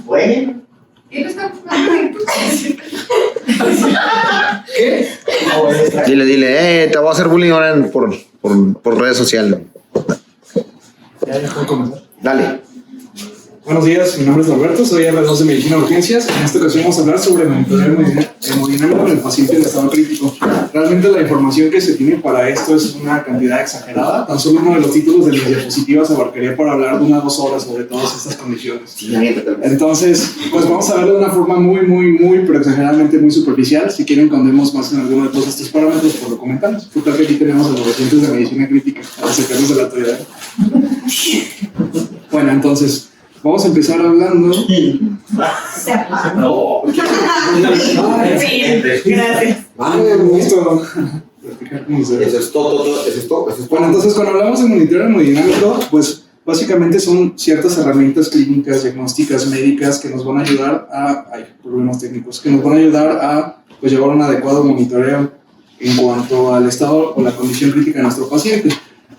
Bueno. ¿Qué? Dile, te voy a hacer bullying ahora por redes sociales. Ya dejó comenzar. Dale. Buenos días, mi nombre es Norberto, soy R2 de Medicina de Urgencias. En esta ocasión vamos a hablar sobre el monitoreo hemodinámico en el paciente en estado crítico. Realmente la información que se tiene para esto es una cantidad exagerada. Tan solo uno de los títulos de mis diapositivas abarcaría para hablar de 1 a 2 horas sobre todas estas condiciones. Entonces, pues vamos a verlo de una forma muy, pero exageradamente muy superficial. Si quieren, condemos más en alguno de todos estos parámetros, pues lo comentamos. Total que aquí tenemos a los pacientes de medicina crítica, para sacarnos de la teoría. Bueno, entonces, vamos a empezar hablando. No. Sí, gracias. Listo. Eso es todo. Bueno, entonces cuando hablamos de monitoreo hemodinámico, pues básicamente son ciertas herramientas clínicas, diagnósticas, médicas que nos van a ayudar a... Hay problemas técnicos, que nos van a ayudar a pues, llevar un adecuado monitoreo en cuanto al estado o la condición crítica de nuestro paciente.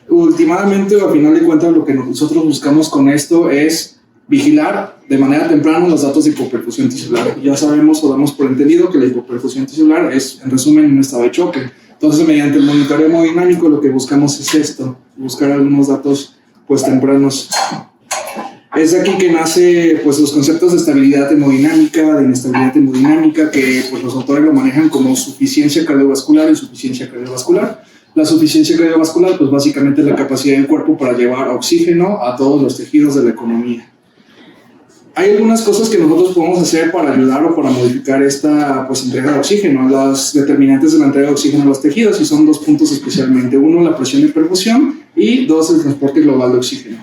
Últimamente, a final de cuentas, lo que nosotros buscamos con esto es vigilar de manera temprana los datos de hipoperfusión tisular. Ya sabemos o damos por entendido que la hipoperfusión tisular es, en resumen, un estado de choque. Entonces, mediante el monitoreo hemodinámico, lo que buscamos es esto, buscar algunos datos pues tempranos. Es de aquí que nace pues los conceptos de estabilidad hemodinámica, de inestabilidad hemodinámica, que pues los autores lo manejan como suficiencia cardiovascular e insuficiencia cardiovascular. La suficiencia cardiovascular pues básicamente es la capacidad del cuerpo para llevar oxígeno a todos los tejidos de la economía. Hay algunas cosas que nosotros podemos hacer para ayudar o para modificar esta pues, entrega de oxígeno, las determinantes de la entrega de oxígeno a los tejidos, y son 2 puntos especialmente. 1, la presión de perfusión, y 2, el transporte global de oxígeno.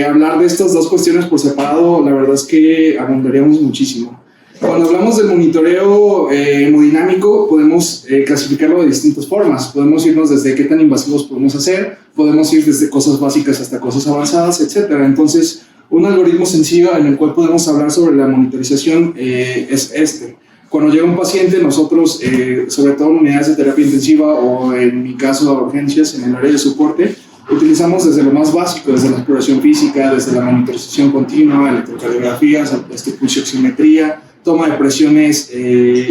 Hablar de estas 2 cuestiones por separado, la verdad es que abundaríamos muchísimo. Cuando hablamos del monitoreo hemodinámico, podemos clasificarlo de distintas formas. Podemos irnos desde qué tan invasivos podemos hacer, podemos ir desde cosas básicas hasta cosas avanzadas, etc. Entonces, un algoritmo sencillo en el cual podemos hablar sobre la monitorización es este. Cuando llega un paciente, nosotros, sobre todo en unidades de terapia intensiva o en mi caso a urgencias en el área de soporte, utilizamos desde lo más básico, desde la exploración física, desde la monitorización continua, electrocardiografías, pulsioximetría, toma de presiones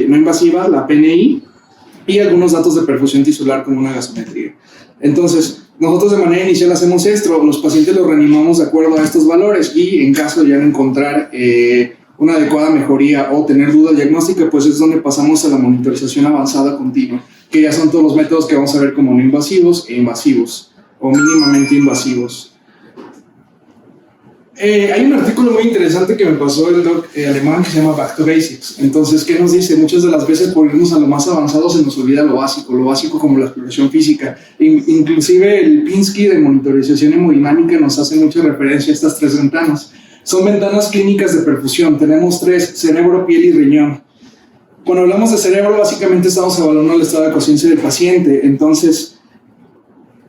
no invasivas, la PNI, y algunos datos de perfusión tisular como una gasometría. Entonces, nosotros de manera inicial hacemos esto, los pacientes los reanimamos de acuerdo a estos valores, y en caso de ya no encontrar una adecuada mejoría o tener duda diagnóstica, pues es donde pasamos a la monitorización avanzada continua, que ya son todos los métodos que vamos a ver como no invasivos e invasivos, o mínimamente invasivos. Hay un artículo muy interesante que me pasó el doc alemán que se llama Back to Basics. Entonces, ¿qué nos dice? Muchas de las veces por irnos a lo más avanzado se nos olvida lo básico como la exploración física. Inclusive el Pinsky de monitorización hemodinámica nos hace mucha referencia a estas 3 ventanas. Son ventanas clínicas de perfusión. Tenemos 3, cerebro, piel y riñón. Cuando hablamos de cerebro, básicamente estamos evaluando el estado de conciencia del paciente. Entonces,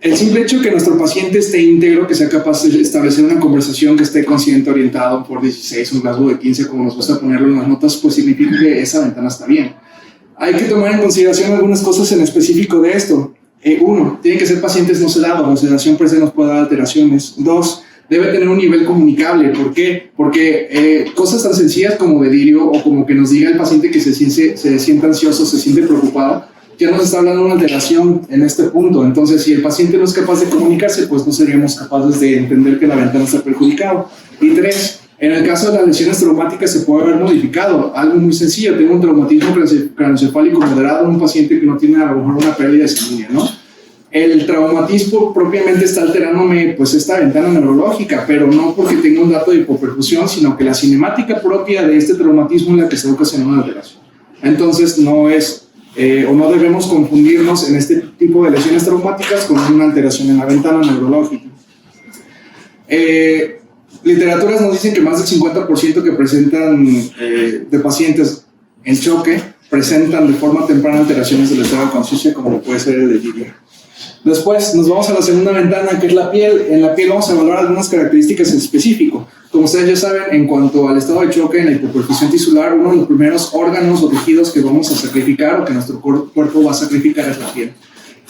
el simple hecho que nuestro paciente esté íntegro, que sea capaz de establecer una conversación, que esté consciente, orientado por 16, un Glasgow de 15, como nos gusta ponerlo en las notas, pues significa que esa ventana está bien. Hay que tomar en consideración algunas cosas en específico de esto. 1, tienen que ser pacientes no sedados, la sedación per se nos puede dar alteraciones. 2, debe tener un nivel comunicable. ¿Por qué? Porque cosas tan sencillas como delirio o como que nos diga el paciente que se siente ansioso, se siente preocupado, ya nos está hablando de una alteración en este punto. Entonces, si el paciente no es capaz de comunicarse, pues no seríamos capaces de entender que la ventana está perjudicada. Y 3, en el caso de las lesiones traumáticas se puede haber modificado. Algo muy sencillo, tengo un traumatismo craneoencefálico moderado en un paciente que no tiene a lo mejor una pérdida sanguínea, ¿no? El traumatismo propiamente está alterándome pues esta ventana neurológica, pero no porque tenga un dato de hipoperfusión, sino que la cinemática propia de este traumatismo es la que está ocasionando una alteración. Entonces, no es... o no debemos confundirnos en este tipo de lesiones traumáticas con una alteración en la ventana neurológica. Literaturas nos dicen que más del 50% que presentan de pacientes en choque presentan de forma temprana alteraciones del estado de conciencia, como puede ser el delirio. Después nos vamos a la segunda ventana, que es la piel. En la piel vamos a evaluar algunas características en específico. Como ustedes ya saben, en cuanto al estado de choque en la hipoperfusión tisular, uno de los primeros órganos o tejidos que vamos a sacrificar o que nuestro cuerpo va a sacrificar es la piel.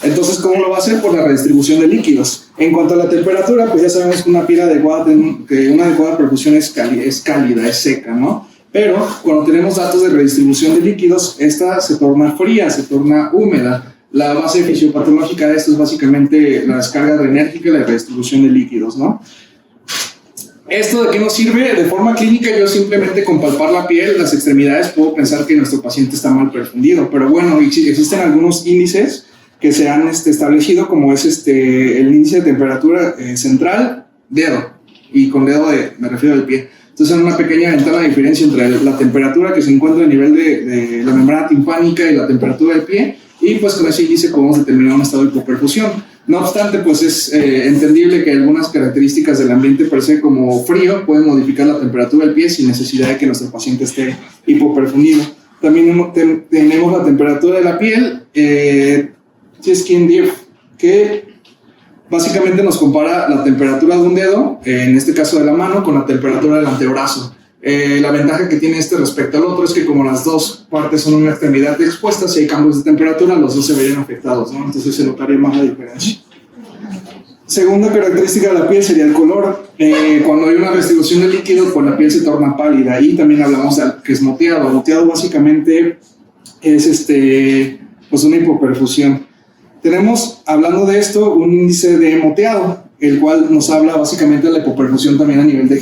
Entonces, ¿cómo lo va a hacer? Por la redistribución de líquidos. En cuanto a la temperatura, pues ya sabemos que una piel adecuada, que una adecuada perfusión es cálida, es seca, ¿no? Pero cuando tenemos datos de redistribución de líquidos, esta se torna fría, se torna húmeda. La base fisiopatológica de esto es básicamente la descarga adrenérgica y la redistribución de líquidos, ¿no? ¿Esto de qué nos sirve? De forma clínica, yo simplemente con palpar la piel, las extremidades, puedo pensar que nuestro paciente está mal perfundido. Pero bueno, existen algunos índices que se han establecido, como es el índice de temperatura central, dedo, y con dedo me refiero al pie. Entonces, hay una pequeña ventana de diferencia entre la temperatura que se encuentra a nivel de la membrana timpánica y la temperatura del pie, y pues con ese índice podemos determinar un estado de hipoperfusión. No obstante, pues es entendible que algunas características del ambiente per se, como frío, pueden modificar la temperatura del pie sin necesidad de que nuestro paciente esté hipoperfundido. También tenemos la temperatura de la piel, Skin Diff, que básicamente nos compara la temperatura de un dedo, en este caso de la mano, con la temperatura del antebrazo. La ventaja que tiene respecto al otro es que como las dos partes son una extremidad expuesta, si hay cambios de temperatura, los dos se verían afectados, ¿no? Entonces se notaría más la diferencia. Segunda característica de la piel sería el color. Cuando hay una restribución de líquido, pues la piel se torna pálida. Y también hablamos de que es moteado. Moteado básicamente es pues una hipoperfusión. Tenemos, hablando de esto, un índice de moteado, el cual nos habla básicamente de la hipoperfusión también a nivel de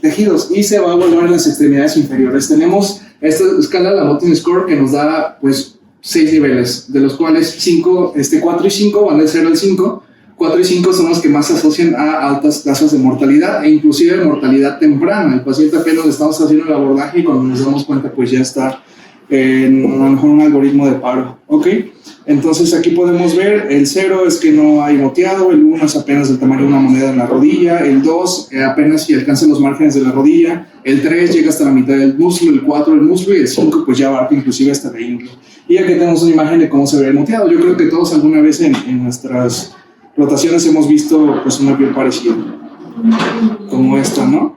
tejidos, y se va a evaluar en las extremidades inferiores. Tenemos esta escala, la Motin Score, que nos da pues 6 niveles, de los cuales 4 y 5 van de 0 al 5. 4 y 5 son los que más se asocian a altas tasas de mortalidad e inclusive mortalidad temprana. El paciente apenas le estamos haciendo el abordaje y cuando nos damos cuenta pues ya está en a lo mejor un algoritmo de paro, ¿ok? Entonces aquí podemos ver, el 0 es que no hay moteado, el 1 es apenas del tamaño de una moneda en la rodilla, el 2 apenas si alcanza los márgenes de la rodilla, el 3 llega hasta la mitad del muslo, el 4 el muslo y el 5 pues ya abarca inclusive hasta la ingle. Y aquí tenemos una imagen de cómo se ve el moteado. Yo creo que todos alguna vez en nuestras rotaciones hemos visto pues una piel parecida, como esta, ¿no?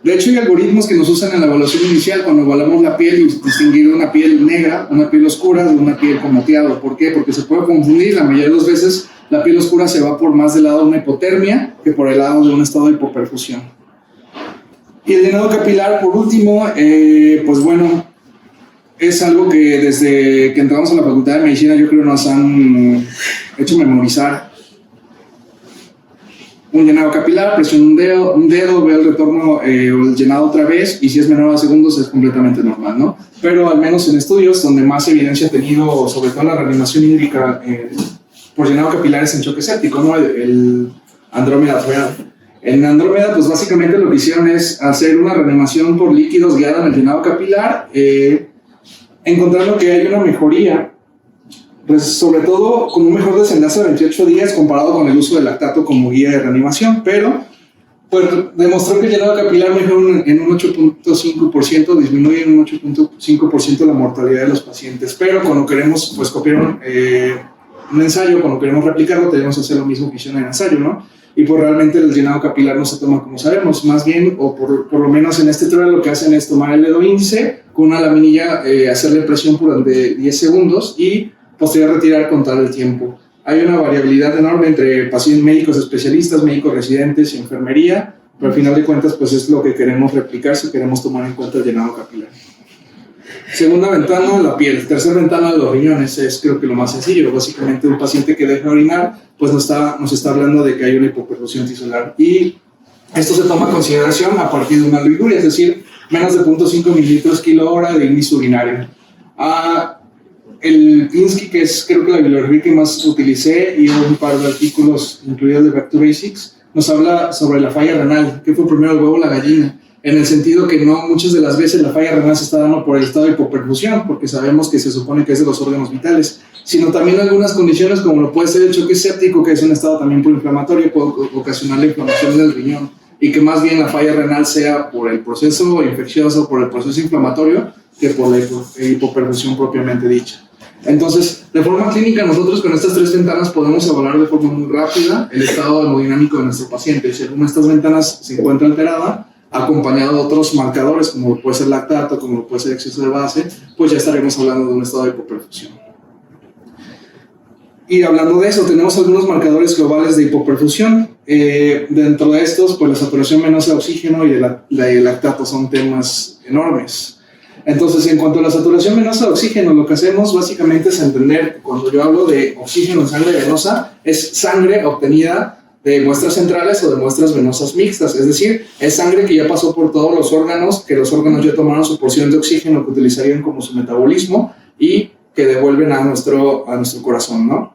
De hecho, hay algoritmos que nos usan en la evaluación inicial cuando evaluamos la piel y distinguir una piel negra, una piel oscura de una piel con moteado. ¿Por qué? Porque se puede confundir. La mayoría de las veces la piel oscura se va por más del lado de una hipotermia que por el lado de un estado de hipoperfusión. Y el llenado capilar, por último, pues bueno, es algo que desde que entramos a la Facultad de Medicina yo creo nos han hecho memorizar. Un llenado capilar, presiono un dedo, veo el retorno o el llenado otra vez, y si es menor a segundos es completamente normal, ¿no? Pero al menos en estudios donde más evidencia ha tenido, sobre todo la reanimación hídrica por llenado capilar, es en choque séptico, ¿no? El Andrómeda Trial. En Andrómeda, pues básicamente lo que hicieron es hacer una reanimación por líquidos guiada en el llenado capilar, encontrando que hay una mejoría, pues sobre todo con un mejor desenlace de 28 días comparado con el uso del lactato como guía de reanimación, pero pues demostró que el llenado capilar mejora en un 8.5%, disminuye en un 8.5% la mortalidad de los pacientes, pero cuando queremos pues copiar un ensayo, cuando queremos replicarlo, tenemos que hacer lo mismo que hicieron en el ensayo, ¿no? Y pues realmente el llenado capilar no se toma como sabemos, más bien, o por lo menos en este trial lo que hacen es tomar el dedo índice, con una laminilla hacerle presión durante 10 segundos y posterior retirar con tal el tiempo. Hay una variabilidad enorme entre pacientes, médicos especialistas, médicos residentes y enfermería, pero al final de cuentas pues es lo que queremos replicar si queremos tomar en cuenta el llenado capilar. Segunda ventana, la piel. Tercera ventana, los riñones. Es creo que lo más sencillo. Básicamente un paciente que deja de orinar pues nos está hablando de que hay una hipoperfusión tisular, y esto se toma en consideración a partir de una oliguria, es decir, menos de 0.5 mililitros kilo hora de índice urinario. El Pinsky, que es creo que la bibliografía que más utilicé, y un par de artículos incluidos de Back to Basics, nos habla sobre la falla renal, que fue primero el huevo o la gallina, en el sentido que no muchas de las veces la falla renal se está dando por el estado de hipoperfusión, porque sabemos que se supone que es de los órganos vitales, sino también algunas condiciones como lo puede ser el choque séptico, que es un estado también proinflamatorio, puede ocasionar la inflamación del riñón, y que más bien la falla renal sea por el proceso infeccioso, por el proceso inflamatorio, que por la hipoperfusión propiamente dicha. Entonces, de forma clínica, nosotros con estas tres ventanas podemos evaluar de forma muy rápida el estado hemodinámico de nuestro paciente. Si alguna de estas ventanas se encuentra alterada, acompañado de otros marcadores, como puede ser lactato, como puede ser exceso de base, pues ya estaremos hablando de un estado de hipoperfusión. Y hablando de eso, tenemos algunos marcadores globales de hipoperfusión. Dentro de estos, pues la saturación venosa de oxígeno y el lactato son temas enormes. Entonces, en cuanto a la saturación venosa de oxígeno, lo que hacemos básicamente es entender, cuando yo hablo de oxígeno en sangre venosa, es sangre obtenida de muestras centrales o de muestras venosas mixtas, es decir, es sangre que ya pasó por todos los órganos, que los órganos ya tomaron su porción de oxígeno que utilizarían como su metabolismo y que devuelven a nuestro corazón, ¿no?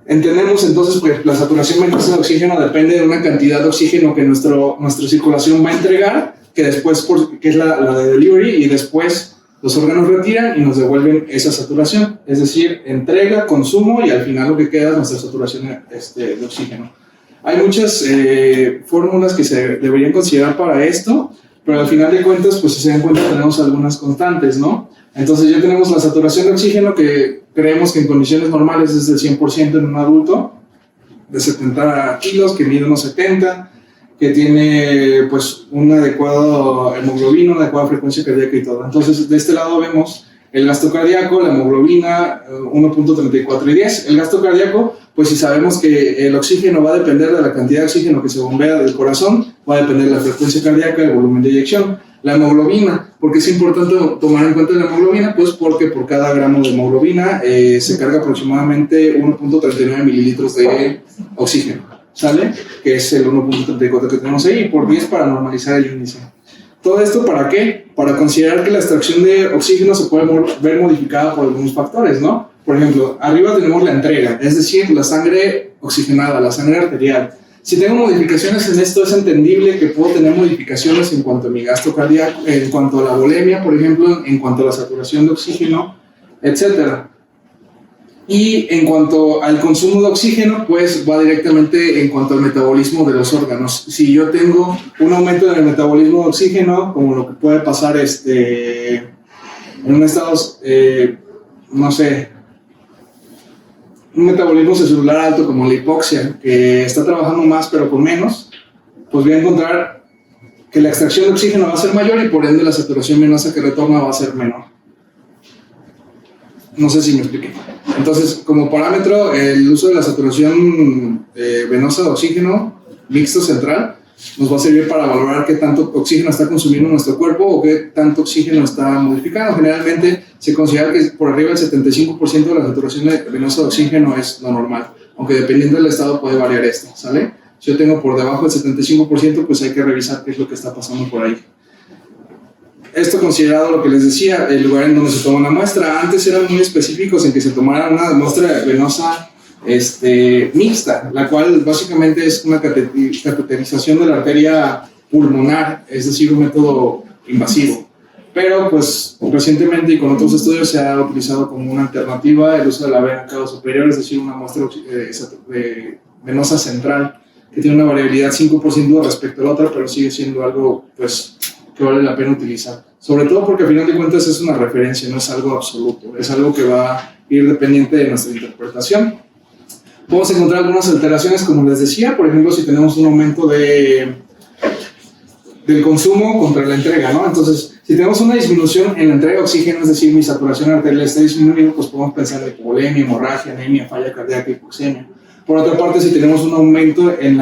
Entendemos entonces que la saturación venosa de oxígeno depende de una cantidad de oxígeno que nuestra circulación va a entregar, que después, que es la de delivery, y después los órganos retiran y nos devuelven esa saturación, es decir, entrega, consumo y al final lo que queda es nuestra saturación de oxígeno. Hay muchas fórmulas que se deberían considerar para esto, pero al final de cuentas, pues si se dan cuenta, tenemos algunas constantes, ¿no? Entonces ya tenemos la saturación de oxígeno que creemos que en condiciones normales es del 100% en un adulto de 70 kilos, que mide unos 70, que tiene pues un adecuado hemoglobina, una adecuada frecuencia cardíaca y todo. Entonces de este lado vemos el gasto cardíaco, la hemoglobina 1.34 y 10. El gasto cardíaco, pues si sabemos que el oxígeno va a depender de la cantidad de oxígeno que se bombea del corazón, va a depender de la frecuencia cardíaca, el volumen de eyección. La hemoglobina, ¿por qué es importante tomar en cuenta la hemoglobina? Pues porque por cada gramo de hemoglobina se carga aproximadamente 1.39 mililitros de oxígeno, ¿sale? Que es el 1.34 que tenemos ahí, por 10 para normalizar el índice. ¿Todo esto para qué? Para considerar que la extracción de oxígeno se puede ver modificada por algunos factores, ¿no? Por ejemplo, arriba tenemos la entrega, es decir, la sangre oxigenada, la sangre arterial. Si tengo modificaciones en esto, es entendible que puedo tener modificaciones en cuanto a mi gasto cardíaco, en cuanto a la volemia, por ejemplo, en cuanto a la saturación de oxígeno, etc. Y en cuanto al consumo de oxígeno, pues va directamente en cuanto al metabolismo de los órganos. Si yo tengo un aumento en el metabolismo de oxígeno, como lo que puede pasar en un estado, no sé, un metabolismo celular alto como la hipoxia, que está trabajando más pero con menos, pues voy a encontrar que la extracción de oxígeno va a ser mayor y por ende la saturación venosa que retorna va a ser menor. No sé si me expliqué. Entonces, como parámetro, el uso de la saturación venosa de oxígeno mixto central nos va a servir para valorar qué tanto oxígeno está consumiendo nuestro cuerpo o qué tanto oxígeno está modificando. Generalmente se considera que por arriba del 75% de la saturación venosa de oxígeno es lo normal, aunque dependiendo del estado puede variar esto, ¿sale? Si yo tengo por debajo del 75%, pues hay que revisar qué es lo que está pasando por ahí. Esto considerado lo que les decía, el lugar en donde se toma la muestra. Antes eran muy específicos en que se tomara una muestra venosa mixta, la cual básicamente es una cateterización de la arteria pulmonar, es decir, un método invasivo. Pero pues recientemente y con otros estudios se ha utilizado como una alternativa el uso de la vena cava superior, es decir, una muestra venosa central que tiene una variabilidad 5% respecto a la otra, pero sigue siendo algo pues que vale la pena utilizar. Sobre todo porque al final de cuentas es una referencia, no es algo absoluto, es algo que va a ir dependiente de nuestra interpretación. Podemos encontrar algunas alteraciones, como les decía, por ejemplo, si tenemos un aumento del consumo contra la entrega, ¿no? Entonces, si tenemos una disminución en la entrega de oxígeno, es decir, mi saturación arterial está disminuyendo, pues podemos pensar en hipovolemia, hemorragia, anemia, falla cardíaca, hipoxemia. Por otra parte, si tenemos un aumento en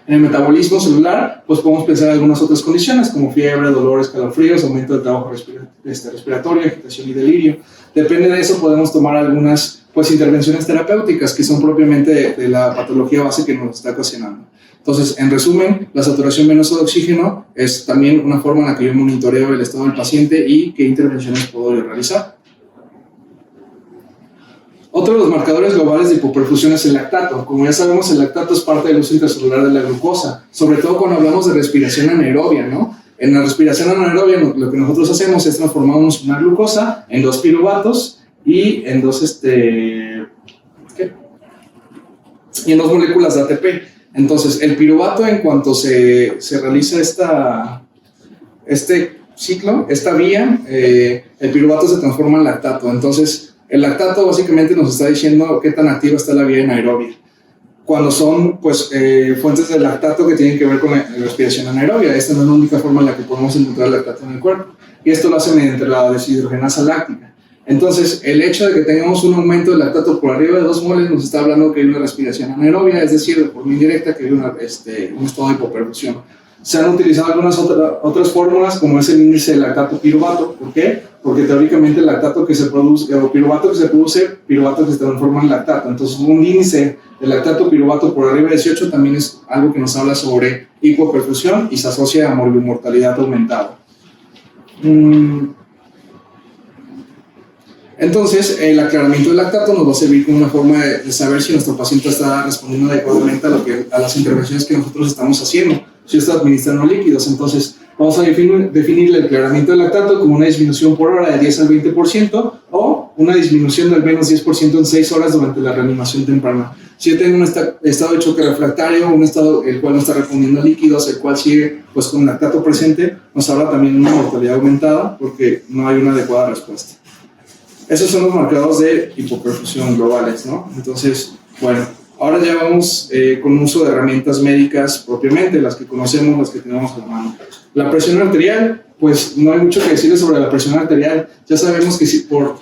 el metabolismo celular, pues podemos pensar en algunas otras condiciones, como fiebre, dolores, calofríos, aumento del trabajo respiratorio, agitación y delirio. Depende de eso, podemos tomar algunas pues intervenciones terapéuticas que son propiamente de la patología base que nos está ocasionando. Entonces, en resumen, la saturación venosa de oxígeno es también una forma en la que yo monitoreo el estado del paciente y qué intervenciones puedo realizar. Otro de los marcadores globales de hipoperfusión es el lactato. Como ya sabemos, el lactato es parte del uso intracelular de la glucosa, sobre todo cuando hablamos de respiración anaerobia, ¿no? En la respiración anaerobia lo que nosotros hacemos es transformamos una glucosa en 2 piruvatos y en dos moléculas de ATP. Entonces, el piruvato, en cuanto se realiza este ciclo, esta vía, el piruvato se transforma en lactato. Entonces, el lactato básicamente nos está diciendo qué tan activa está la vía anaerobia. Cuando son pues, fuentes de lactato que tienen que ver con la respiración anaerobia. Esta no es la única forma en la que podemos encontrar lactato en el cuerpo. Y esto lo hace mediante la deshidrogenasa láctica. Entonces, el hecho de que tengamos un aumento del lactato por arriba de 2 moles nos está hablando que hay una respiración anaerobia, es decir, de forma indirecta que hay un estado de hipoperfusión. Se han utilizado algunas otras fórmulas, como es el índice de lactato piruvato. ¿Por qué? Porque teóricamente el lactato que se produce, o piruvato que se produce, piruvato que se transforma en lactato. Entonces, un índice de lactato piruvato por arriba de 18 también es algo que nos habla sobre hipoperfusión y se asocia a morbimortalidad aumentada. Entonces, el aclaramiento del lactato nos va a servir como una forma de saber si nuestro paciente está respondiendo adecuadamente a las intervenciones que nosotros estamos haciendo, si está administrando líquidos. Entonces, vamos a definir el aclaramiento del lactato como una disminución por hora de 10 al 20% o una disminución de al menos 10% en 6 horas durante la reanimación temprana. Si yo tengo un estado de choque refractario, un estado el cual no está respondiendo a líquidos, el cual sigue pues, con lactato presente, nos habla también de una mortalidad aumentada porque no hay una adecuada respuesta. Esos son los marcadores de hipoperfusión globales, ¿no? Entonces, bueno, ahora ya vamos con uso de herramientas médicas propiamente, las que conocemos, las que tenemos a la mano. La presión arterial, pues no hay mucho que decirles sobre la presión arterial. Ya sabemos que si por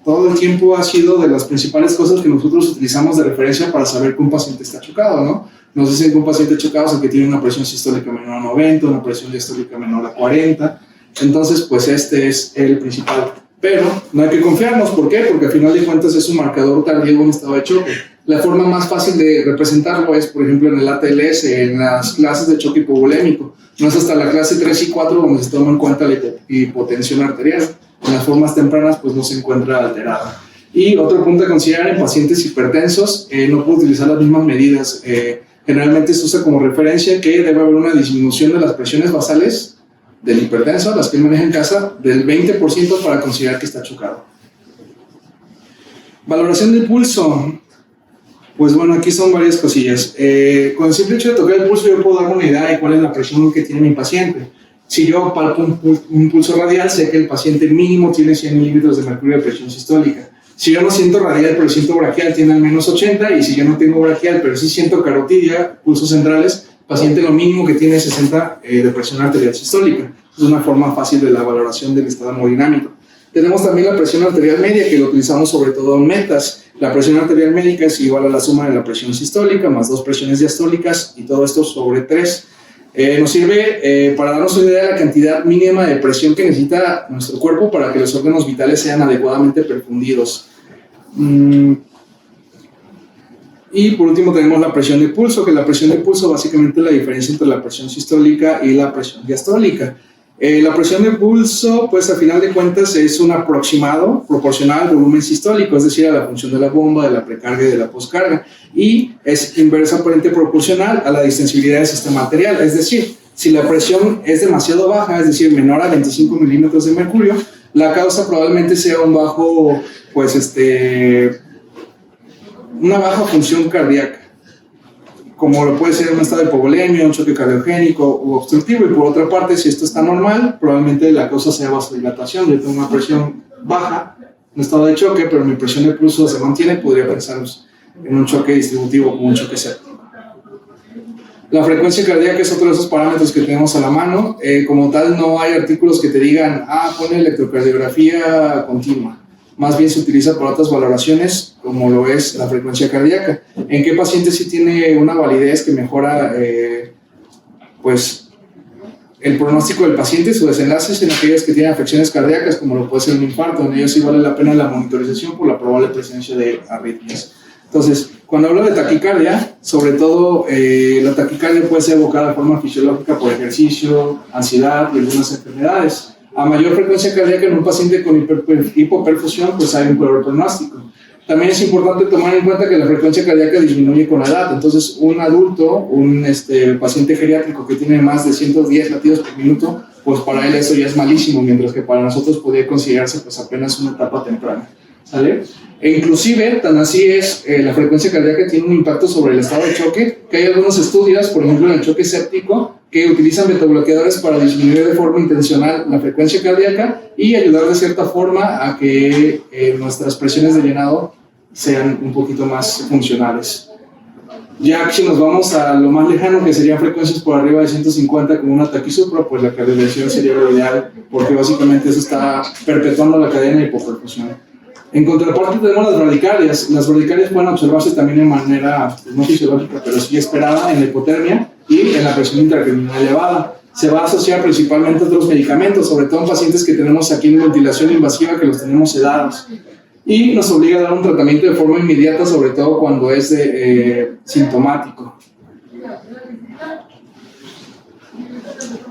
todo el tiempo ha sido de las principales cosas que nosotros utilizamos de referencia para saber que un paciente está chocado, ¿no? Nos dicen que un paciente chocado es el que tiene una presión sistólica menor a 90, una presión diastólica menor a 40. Entonces, pues este es el principal. Pero no hay que confiarnos. ¿Por qué? Porque al final de cuentas es un marcador tardío en un estado de choque. La forma más fácil de representarlo es, por ejemplo, en el ATLS, en las clases de choque hipovolémico. No es hasta la clase 3 y 4 donde se toma en cuenta la hipotensión arterial. En las formas tempranas, pues no se encuentra alterada. Y otro punto a considerar en pacientes hipertensos, no puedo utilizar las mismas medidas. Generalmente se usa como referencia que debe haber una disminución de las presiones basales del hipertenso, las que él maneja en casa, del 20% para considerar que está chocado. Valoración del pulso. Pues bueno, aquí son varias cosillas. Con el simple hecho de tocar el pulso yo puedo darme una idea de cuál es la presión que tiene mi paciente. Si yo palpo un pulso radial, sé que el paciente mínimo tiene 100 milímetros de mercurio de presión sistólica. Si yo no siento radial, pero siento braquial, tiene al menos 80, y si yo no tengo braquial, pero sí siento carotidia, pulsos centrales, paciente lo mínimo que tiene 60 de presión arterial sistólica. Es una forma fácil de la valoración del estado hemodinámico. Tenemos también la presión arterial media, que lo utilizamos sobre todo en metas. La presión arterial médica es igual a la suma de la presión sistólica más 2 presiones diastólicas, y todo esto sobre 3. Nos sirve para darnos una idea de la cantidad mínima de presión que necesita nuestro cuerpo para que los órganos vitales sean adecuadamente perfundidos. Y por último tenemos la presión de pulso, que la presión de pulso básicamente es la diferencia entre la presión sistólica y la presión diastólica. La presión de pulso, pues a final de cuentas es un aproximado proporcional al volumen sistólico, es decir, a la función de la bomba, de la precarga y de la poscarga, y es inversamente proporcional a la distensibilidad del sistema arterial, es decir, si la presión es demasiado baja, es decir, menor a 25 milímetros de mercurio, la causa probablemente sea un bajo, pues una baja función cardíaca, como lo puede ser un estado de hipovolemia, un choque cardiogénico u obstructivo. Y por otra parte, si esto está normal, probablemente la causa sea vasodilatación. Yo tengo una presión baja, un estado de choque, pero mi presión de pulso se mantiene, podría pensar en un choque distributivo como un choque séptico. La frecuencia cardíaca es otro de esos parámetros que tenemos a la mano. Como tal, no hay artículos que te digan, pone electrocardiografía continua. Más bien se utiliza para otras valoraciones, como lo es la frecuencia cardíaca. ¿En qué paciente sí tiene una validez que mejora pues, el pronóstico del paciente, sus desenlaces? En aquellas que tienen afecciones cardíacas, como lo puede ser un infarto, en ellos sí vale la pena la monitorización por la probable presencia de arritmias. Entonces, cuando hablo de taquicardia, sobre todo la taquicardia puede ser evocada de forma fisiológica por ejercicio, ansiedad y algunas enfermedades. A mayor frecuencia cardíaca en un paciente con hipoperfusión, pues hay un peor pronóstico. También es importante tomar en cuenta que la frecuencia cardíaca disminuye con la edad. Entonces, un adulto, un paciente geriátrico que tiene más de 110 latidos por minuto, pues para él eso ya es malísimo, mientras que para nosotros podría considerarse pues apenas una etapa temprana. ¿Sale? E inclusive, tan así es, la frecuencia cardíaca tiene un impacto sobre el estado de choque, que hay algunos estudios, por ejemplo en el choque séptico, que utilizan betabloqueadores para disminuir de forma intencional la frecuencia cardíaca y ayudar de cierta forma a que nuestras presiones de llenado sean un poquito más funcionales. Ya si nos vamos a lo más lejano, que serían frecuencias por arriba de 150 con una taquisupra, pues la calibración sería lo ideal, porque básicamente eso está perpetuando la cadena de hipoperfusión. En contraparte tenemos las bradicarias. Las bradicarias pueden observarse también de manera pues, no fisiológica, pero sí esperada en la hipotermia y en la presión intracranial elevada. Se va a asociar principalmente a otros medicamentos, sobre todo en pacientes que tenemos aquí en ventilación invasiva, que los tenemos sedados. Y nos obliga a dar un tratamiento de forma inmediata, sobre todo cuando es sintomático.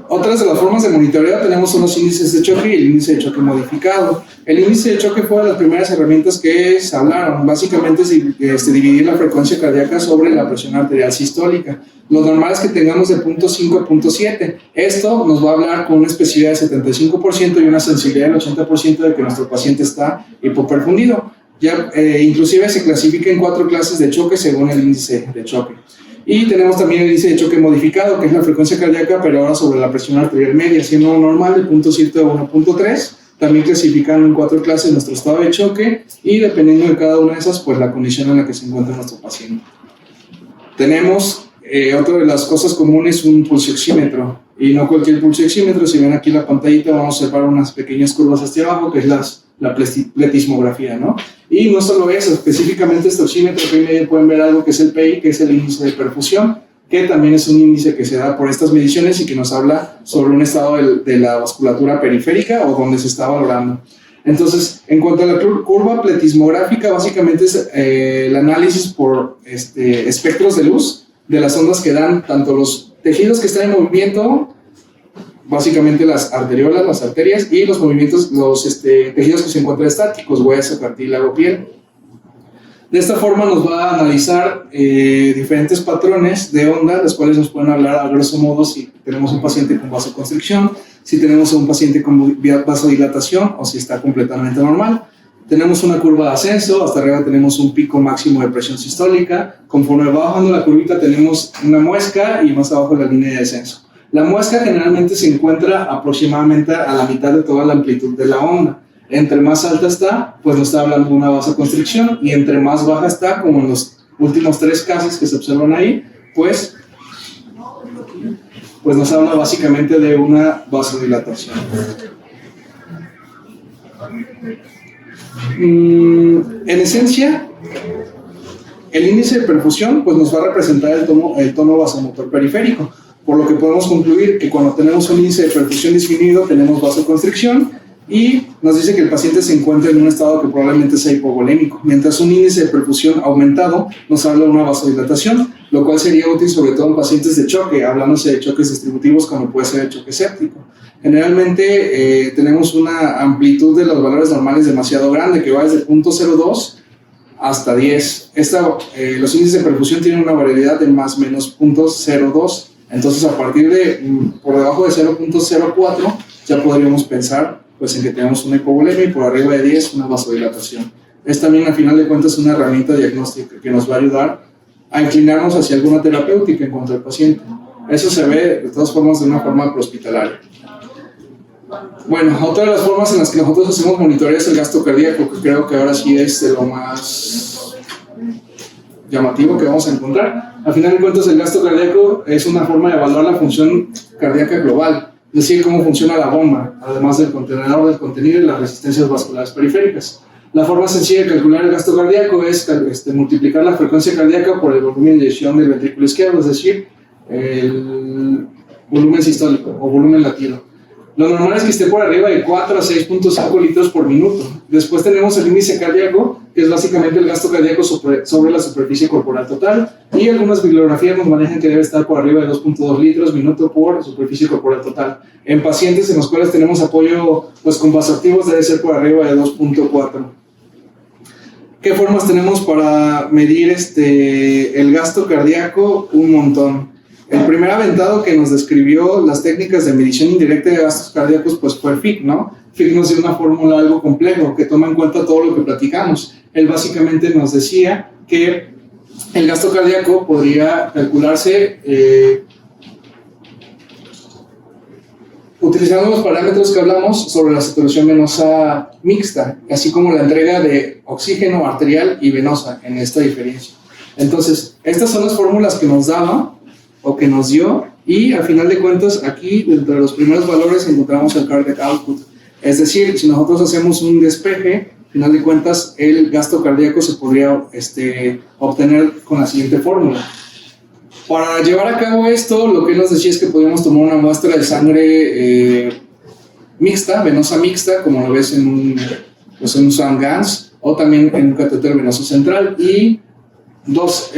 Otras de las formas de monitoreo tenemos son los índices de choque y el índice de choque modificado. El índice de choque fue de las primeras herramientas que se hablaron. Básicamente es dividir la frecuencia cardíaca sobre la presión arterial sistólica. Lo normal es que tengamos de 0.5 a 0.7. Esto nos va a hablar con una especificidad de 75% y una sensibilidad del 80% de que nuestro paciente está hipoperfundido. Ya, inclusive se clasifica en 4 clases de choque según el índice de choque. Y tenemos también el índice de choque modificado, que es la frecuencia cardíaca, pero ahora sobre la presión arterial media, siendo normal de 0.7 a 1.3. También clasificando en 4 clases nuestro estado de choque y dependiendo de cada una de esas, pues la condición en la que se encuentra nuestro paciente. Tenemos otra de las cosas comunes, un pulsioxímetro. Y no cualquier pulsioxímetro, si ven aquí la pantallita, vamos a observar unas pequeñas curvas hacia abajo, que es la pletismografía, ¿no? Y no solo eso, específicamente este oxímetro, que medio pueden ver algo que es el PI, que es el índice de perfusión, que también es un índice que se da por estas mediciones y que nos habla sobre un estado de la vasculatura periférica o donde se está valorando. Entonces, en cuanto a la curva pletismográfica, básicamente es el análisis por espectros de luz de las ondas que dan tanto los tejidos que están en movimiento, básicamente las arteriolas, las arterias, y los movimientos, los tejidos que se encuentran estáticos, hueso, cartílago, piel. De esta forma nos va a analizar diferentes patrones de onda, las cuales nos pueden hablar a grosso modo si tenemos un paciente con vasoconstricción, si tenemos un paciente con vasodilatación o si está completamente normal. Tenemos una curva de ascenso, hasta arriba tenemos un pico máximo de presión sistólica, conforme va bajando la curvita tenemos una muesca y más abajo la línea de descenso. La muesca generalmente se encuentra aproximadamente a la mitad de toda la amplitud de la onda. Entre más alta está, pues nos está hablando de una vasoconstricción, y entre más baja está, como en los últimos 3 casos que se observan ahí, pues nos habla básicamente de una vasodilatación. En esencia, el índice de perfusión pues nos va a representar el tono vasomotor periférico, por lo que podemos concluir que cuando tenemos un índice de perfusión disminuido tenemos vasoconstricción y nos dice que el paciente se encuentra en un estado que probablemente sea hipovolémico, mientras un índice de perfusión aumentado nos habla de una vasodilatación, lo cual sería útil sobre todo en pacientes de choque, hablándose de choques distributivos como puede ser el choque séptico. Generalmente tenemos una amplitud de los valores normales demasiado grande, que va desde 0.02 hasta 10. Los índices de perfusión tienen una variabilidad de más o menos 0.02, entonces a partir de por debajo de 0.04 ya podríamos pensar pues en que tenemos una hipovolemia y por arriba de 10 una vasodilatación. Es también, a final de cuentas, una herramienta diagnóstica que nos va a ayudar a inclinarnos hacia alguna terapéutica en cuanto al paciente. Eso se ve de todas formas de una forma prehospitalaria. Bueno, otra de las formas en las que nosotros hacemos monitoreo es el gasto cardíaco, que creo que ahora sí es de lo más llamativo que vamos a encontrar. A final de cuentas, el gasto cardíaco es una forma de evaluar la función cardíaca global, es decir, cómo funciona la bomba, además del contenedor del contenido y las resistencias vasculares periféricas. La forma sencilla de calcular el gasto cardíaco es multiplicar la frecuencia cardíaca por el volumen de eyección del ventrículo izquierdo, es decir, el volumen sistólico o volumen latido. Lo normal es que esté por arriba de 4 a 6.5 litros por minuto. Después tenemos el índice cardíaco, que es básicamente el gasto cardíaco sobre la superficie corporal total, y algunas bibliografías nos manejan que debe estar por arriba de 2.2 litros minuto por superficie corporal total. En pacientes en los cuales tenemos apoyo pues, con vasoactivos debe ser por arriba de 2.4. ¿Qué formas tenemos para medir el gasto cardíaco? Un montón. El primer aventado que nos describió las técnicas de medición indirecta de gastos cardíacos pues fue Fick, ¿no? Fick nos dio una fórmula algo complejo que toma en cuenta todo lo que platicamos. Él básicamente nos decía que el gasto cardíaco podría calcularse utilizando los parámetros que hablamos sobre la saturación venosa mixta, así como la entrega de oxígeno arterial y venosa en esta diferencia. Entonces, estas son las fórmulas que nos daba o que nos dio, y al final de cuentas aquí dentro de los primeros valores encontramos el cardiac output. Es decir, si nosotros hacemos un despeje, al final de cuentas el gasto cardíaco se podría obtener con la siguiente fórmula. Para llevar a cabo esto, lo que nos decía es que podíamos tomar una muestra de sangre mixta, venosa mixta, como lo ves en un Swan-Ganz, o también en un catéter venoso central, y dos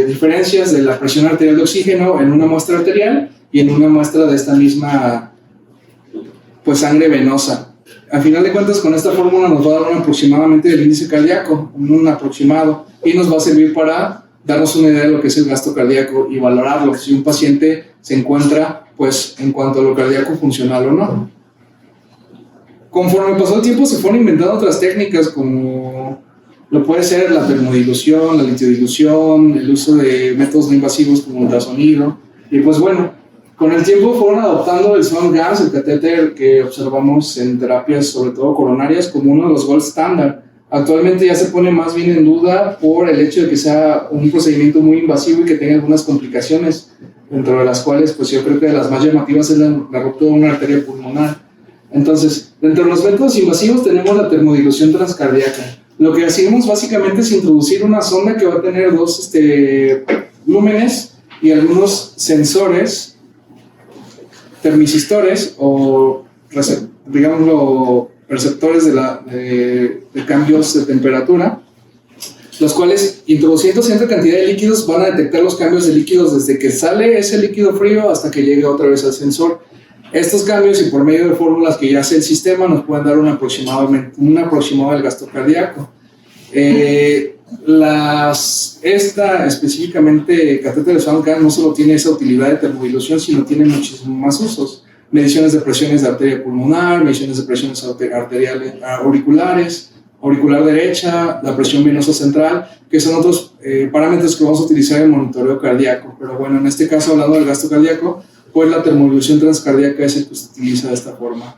diferencias de la presión arterial de oxígeno en una muestra arterial y en una muestra de esta misma pues sangre venosa. Al final de cuentas, con esta fórmula nos va a dar un aproximadamente del índice cardíaco, un aproximado, y nos va a servir para darnos una idea de lo que es el gasto cardíaco y valorarlo, si un paciente se encuentra pues en cuanto a lo cardíaco funcional o no. Conforme pasó el tiempo se fueron inventando otras técnicas como lo puede ser la termodilución, la litodilución, el uso de métodos no invasivos como ultrasonido, y pues bueno, con el tiempo fueron adoptando el Swan-Ganz, el catéter que observamos en terapias sobre todo coronarias, como uno de los gold standard. Actualmente ya se pone más bien en duda por el hecho de que sea un procedimiento muy invasivo y que tenga algunas complicaciones, dentro de las cuales pues yo creo que de las más llamativas es la ruptura de una arteria pulmonar. Entonces, dentro de los métodos invasivos tenemos la termodilución transcardíaca. Lo que hacemos básicamente es introducir una sonda que va a tener dos lúmenes y algunos sensores, termicistores o digámoslo receptores de cambios de temperatura, los cuales introduciendo cierta cantidad de líquidos van a detectar los cambios de líquidos desde que sale ese líquido frío hasta que llegue otra vez al sensor. Estos cambios, y por medio de fórmulas que ya hace el sistema, nos pueden dar un aproximado del gasto cardíaco. Esta específicamente catéter de Swan-Ganz no solo tiene esa utilidad de termodilución, sino tiene muchísimos más usos. Mediciones de presiones de arteria pulmonar, mediciones de presiones arteriales auriculares, auricular derecha, la presión venosa central, que son otros parámetros que vamos a utilizar en el monitoreo cardíaco. Pero bueno, en este caso, hablando del gasto cardíaco, pues la termodilución transcardíaca es el que se utiliza de esta forma.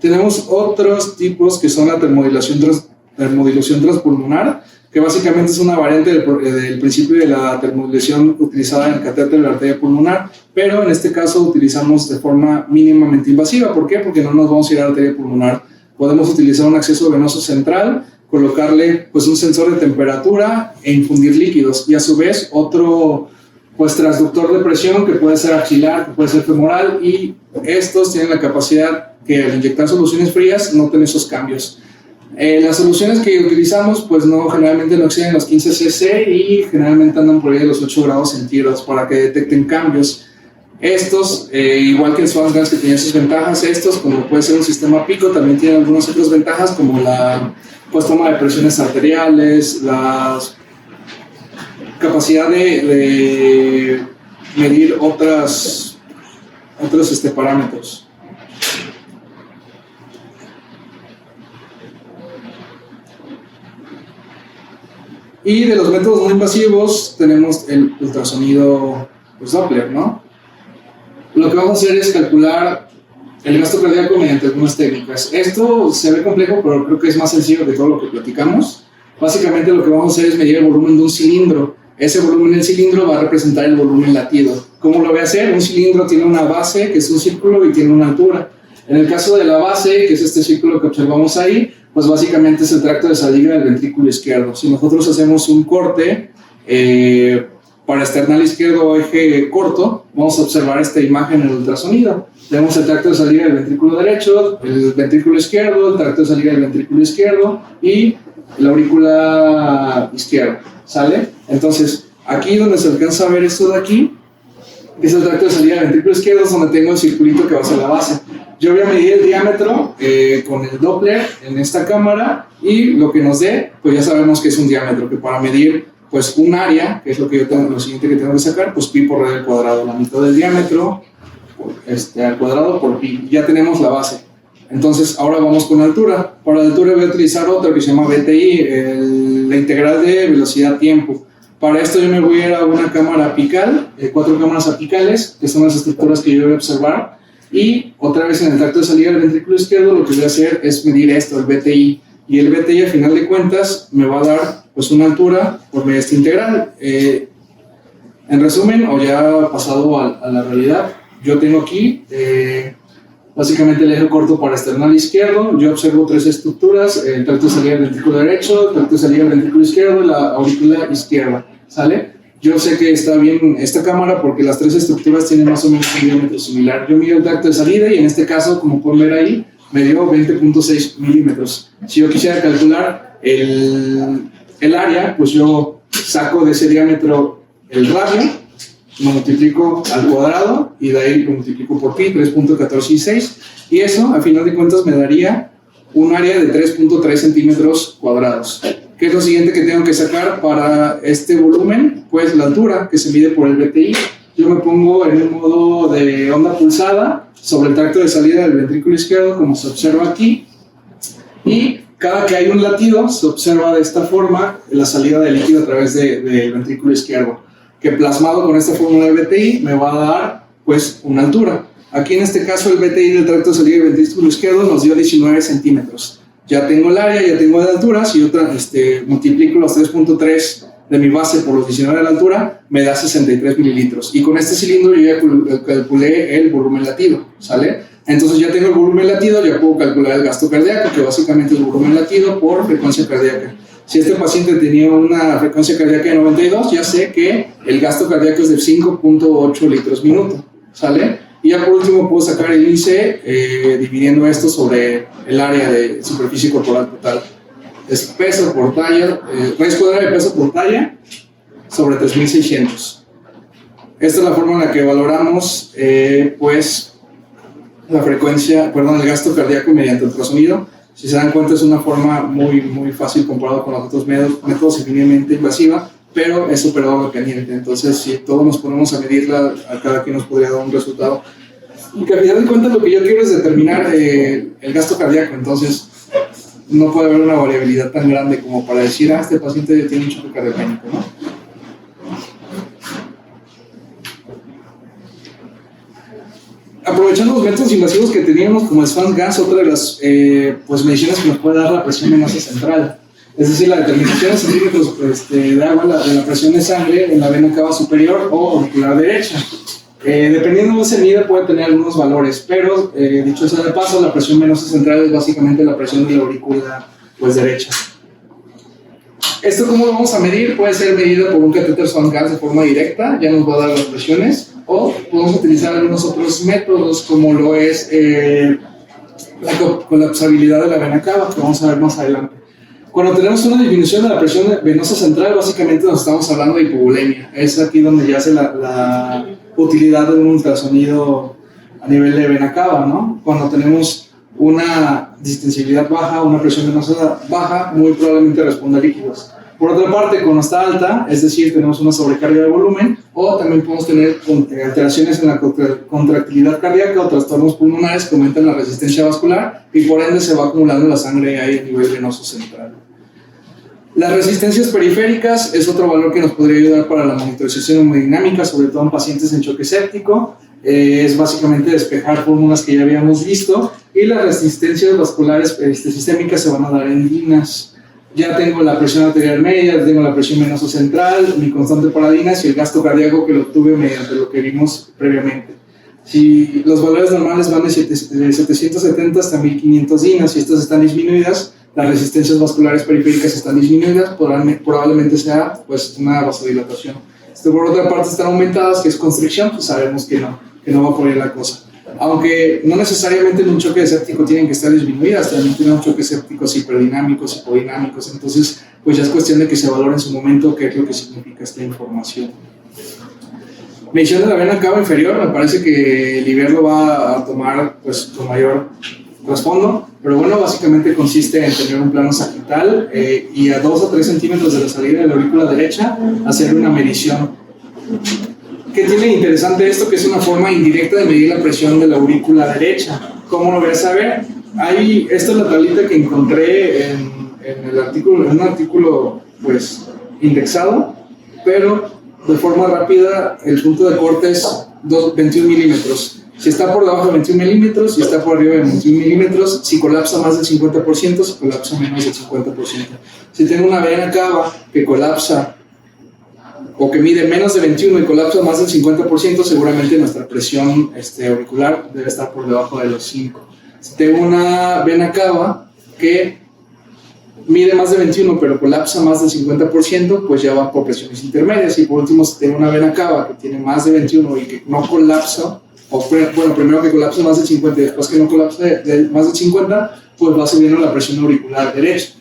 Tenemos otros tipos que son la termodilución transpulmonar, que básicamente es una variante del principio de la termodilución utilizada en el catéter de la arteria pulmonar, pero en este caso utilizamos de forma mínimamente invasiva. ¿Por qué? Porque no nos vamos a ir a la arteria pulmonar. Podemos utilizar un acceso venoso central, colocarle pues un sensor de temperatura e infundir líquidos, y a su vez otro pues transductor de presión que puede ser axilar, que puede ser femoral, y estos tienen la capacidad que al inyectar soluciones frías noten esos cambios. Las soluciones que utilizamos pues generalmente no exceden los 15 cc y generalmente andan por ahí de los 8 grados centígrados para que detecten cambios. Estos, igual que el Swan-Ganz que tenía sus ventajas, estos como puede ser un sistema pico también tienen algunas otras ventajas como la toma de presiones arteriales, la capacidad de medir otros parámetros. Y de los métodos no invasivos tenemos el ultrasonido Doppler, ¿no? Lo que vamos a hacer es calcular el gasto cardíaco mediante algunas técnicas. Esto se ve complejo, pero creo que es más sencillo de todo lo que platicamos. Básicamente lo que vamos a hacer es medir el volumen de un cilindro. Ese volumen del cilindro va a representar el volumen latido. ¿Cómo lo voy a hacer? Un cilindro tiene una base, que es un círculo, y tiene una altura. En el caso de la base, que es este círculo que observamos ahí, pues básicamente es el tracto de salida del ventrículo izquierdo. Si nosotros hacemos un corte para esternal izquierdo o eje corto, vamos a observar esta imagen en el ultrasonido. Tenemos el tracto de salida del ventrículo derecho, el ventrículo izquierdo, el tracto de salida del ventrículo izquierdo y la aurícula izquierda, ¿sale? Entonces, aquí donde se alcanza a ver esto de aquí, es el tracto de salida del ventrículo izquierdo, es donde tengo el circulito que va hacia la base. Yo voy a medir el diámetro con el Doppler en esta cámara, y lo que nos dé, pues ya sabemos que es un diámetro, que para medir pues un área, que es lo siguiente que tengo que sacar, pues pi por r al cuadrado, la mitad del diámetro al cuadrado por pi. Ya tenemos la base. Entonces ahora vamos con altura. Para la altura voy a utilizar otra que se llama BTI, la integral de velocidad-tiempo. Para esto yo me voy a ir a una cámara apical, 4 cámaras apicales, que son las estructuras que yo voy a observar, y otra vez en el tracto de salida del ventrículo izquierdo lo que voy a hacer es medir esto, el BTI, y el BTI al final de cuentas me va a dar pues una altura por medio de esta integral. En resumen, o ya pasado a la realidad, yo tengo aquí básicamente el eje corto para esternal izquierdo. Yo observo 3 estructuras: el tracto de salida del ventrículo derecho, el tracto de salida del ventrículo izquierdo y la aurícula izquierda, ¿sale? Yo sé que está bien esta cámara porque las 3 estructuras tienen más o menos un diámetro similar. Yo mido el tracto de salida y en este caso, como pueden ver ahí, me dio 20.6 milímetros. Si yo quisiera calcular el área, pues yo saco de ese diámetro el radio, lo multiplico al cuadrado y de ahí lo multiplico por pi, 3.1416, y eso a final de cuentas me daría un área de 3.3 centímetros cuadrados. ¿Qué es lo siguiente que tengo que sacar para este volumen? Pues la altura, que se mide por el BTI. Yo me pongo en un modo de onda pulsada sobre el tracto de salida del ventrículo izquierdo, como se observa aquí, y cada que hay un latido se observa de esta forma la salida del líquido a través del ventrículo izquierdo, que plasmado con esta fórmula de BTI me va a dar pues una altura. Aquí en este caso el BTI del tracto de salida del ventrículo izquierdo nos dio 19 centímetros. Ya tengo el área, ya tengo la altura. Si yo multiplico los 3.3 de mi base por los 19 de la altura, me da 63 mililitros. Y con este cilindro yo ya calculé el volumen latido, ¿sale? Entonces ya tengo el volumen latido, ya puedo calcular el gasto cardíaco, que básicamente es el volumen latido por frecuencia cardíaca. Si este paciente tenía una frecuencia cardíaca de 92, ya sé que el gasto cardíaco es de 5.8 litros minuto, ¿sale? Y ya por último puedo sacar el índice dividiendo esto sobre el área de superficie corporal total. Es peso por talla, raíz cuadrada de peso por talla sobre 3600. Esta es la forma en la que valoramos pues la frecuencia, el gasto cardíaco mediante ultrasonido. Si se dan cuenta, es una forma muy fácil comparado con los otros métodos infinitamente invasiva, pero es superado lo caliente. Entonces, si todos nos ponemos a medirla, a cada quien nos podría dar un resultado. Y que al final de cuentas lo que yo quiero es determinar el gasto cardíaco. Entonces, no puede haber una variabilidad tan grande como para decir, este paciente tiene un choque cardiopánico, ¿no? Aprovechando los métodos invasivos que teníamos como el Swan Gas, otra de las pues mediciones que nos puede dar la presión venosa central, es decir, la determinación de centímetros de agua de la presión de sangre en la vena cava superior o auricular derecha. Dependiendo de ese nivel puede tener algunos valores, pero dicho sea de paso, la presión venosa central es básicamente la presión de la aurícula pues derecha. ¿Esto cómo lo vamos a medir? Puede ser medido por un catéter Swan Gas de forma directa, ya nos va a dar las presiones, o podemos utilizar algunos otros métodos como lo es la colapsabilidad de la vena cava, que vamos a ver más adelante. Cuando tenemos una disminución de la presión venosa central, básicamente nos estamos hablando de hipovolemia. Es aquí donde yace la utilidad de un ultrasonido a nivel de vena cava, ¿no? Cuando tenemos una distensibilidad baja, una presión venosa baja, muy probablemente responda a líquidos. Por otra parte, cuando está alta, es decir, tenemos una sobrecarga de volumen, o también podemos tener alteraciones en la contractilidad cardíaca o trastornos pulmonares que aumentan la resistencia vascular y por ende se va acumulando la sangre ahí a nivel venoso central. Las resistencias periféricas es otro valor que nos podría ayudar para la monitorización hemodinámica, sobre todo en pacientes en choque séptico. Es básicamente despejar fórmulas que ya habíamos visto, y las resistencias vasculares sistémicas se van a dar en dinas. Ya tengo la presión arterial media, tengo la presión venosa central, mi constante para dinas y el gasto cardíaco que lo obtuve mediante lo que vimos previamente. Si los valores normales van de 770 hasta 1500 dinas, si estas están disminuidas, las resistencias vasculares periféricas están disminuidas, probablemente sea pues una vasodilatación. Por otra parte están aumentadas, que es constricción, pues sabemos que no va por ahí la cosa. Aunque no necesariamente en un choque séptico tienen que estar disminuidas, también tienen choques sépticos hiperdinámicos, hipodinámicos, entonces pues ya es cuestión de que se valore en su momento qué es lo que significa esta información. Medición de la vena cava inferior, me parece que el Iber lo va a tomar pues con mayor trasfondo, pero bueno, básicamente consiste en tener un plano sagital y a 2 o 3 centímetros de la salida de la aurícula derecha hacer una medición. ¿Qué tiene de interesante esto? Que es una forma indirecta de medir la presión de la aurícula derecha. ¿Cómo lo voy a saber? Esta es la tablita que encontré en un artículo pues indexado, pero de forma rápida el punto de corte es 21 milímetros. Si está por debajo de 21 milímetros, si está por arriba de 21 milímetros, si colapsa más del 50%, si colapsa menos del 50%. Si tengo una vena cava que colapsa o que mide menos de 21 y colapsa más del 50%, seguramente nuestra presión auricular debe estar por debajo de los 5. Si tengo una vena cava que mide más de 21 pero colapsa más del 50%, pues ya va por presiones intermedias. Y por último, si tengo una vena cava que tiene más de 21 y que no colapsa, primero que colapse más del 50 y después que no colapse más del 50, pues va subiendo la presión auricular derecha.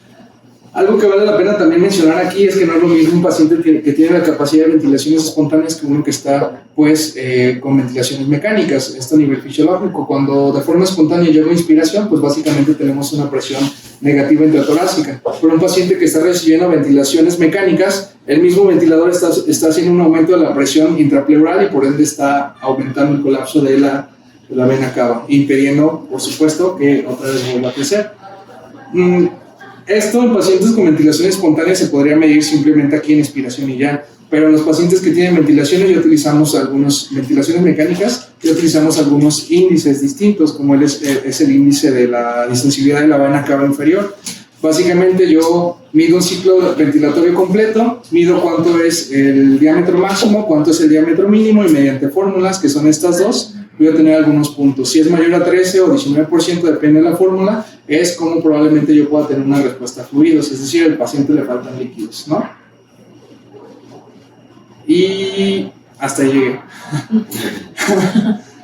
Algo que vale la pena también mencionar aquí es que no es lo mismo un paciente que tiene la capacidad de ventilaciones espontáneas que uno que está pues con ventilaciones mecánicas. Esto a nivel fisiológico, cuando de forma espontánea llega inspiración, pues básicamente tenemos una presión negativa intratorácica. Pero un paciente que está recibiendo ventilaciones mecánicas, el mismo ventilador está haciendo un aumento de la presión intrapleural y por ende está aumentando el colapso de la vena cava, impidiendo, por supuesto, que otra vez vuelva a crecer. Esto en pacientes con ventilación espontánea se podría medir simplemente aquí en inspiración y ya, pero en los pacientes que tienen ventilaciones ya utilizamos ventilaciones mecánicas, ya utilizamos algunos índices distintos, como es el índice de la distensibilidad de la vena cava inferior. Básicamente yo mido un ciclo ventilatorio completo, mido cuánto es el diámetro máximo, cuánto es el diámetro mínimo y mediante fórmulas, que son estas dos, voy a tener algunos puntos. Si es mayor a 13 o 19%, depende de la fórmula, es como probablemente yo pueda tener una respuesta a fluidos, es decir, al paciente le faltan líquidos, ¿no? Y hasta ahí llegué.